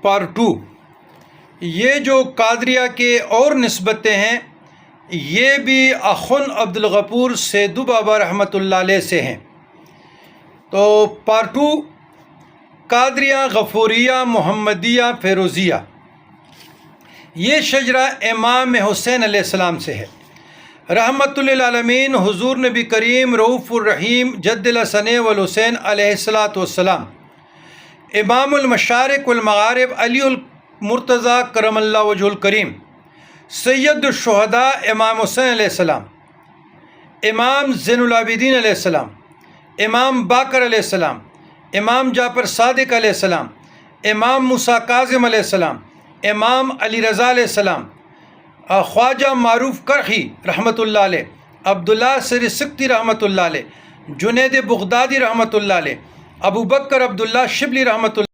Part 2۔ یہ جو قادریہ کے اور نسبتیں ہیں یہ بھی اخن عبدالغفور سیدو بابا رحمۃ اللہ علیہ سے ہیں۔ تو پارٹ 2 قادریہ، غفوریہ، محمدیہ، فیروزیہ، یہ شجرہ امام حسین علیہ السلام سے ہے۔ رحمت للعالمین حضور نبی کریم رؤوف الرحیم جد الحسن والحسین علیہ السلام، امام المشارق والمغارب علی المرتضیٰ کرم اللہ وجہ الکریم، سید الشہداء امام حسین علیہ السلام، امام زین العابدین علیہ السلام، امام باقر علیہ السلام، امام جعفر صادق علیہ السلام، امام موسیٰ کاظم علیہ السلام، امام علی رضا علیہ السلام، خواجہ معروف کرخی رحمۃ اللہ علیہ، عبداللہ سر سکتی رحمۃ اللہ علیہ، جنید بغدادی رحمۃ اللہ علیہ، ابو بکر عبداللہ شبلی رحمۃ اللہ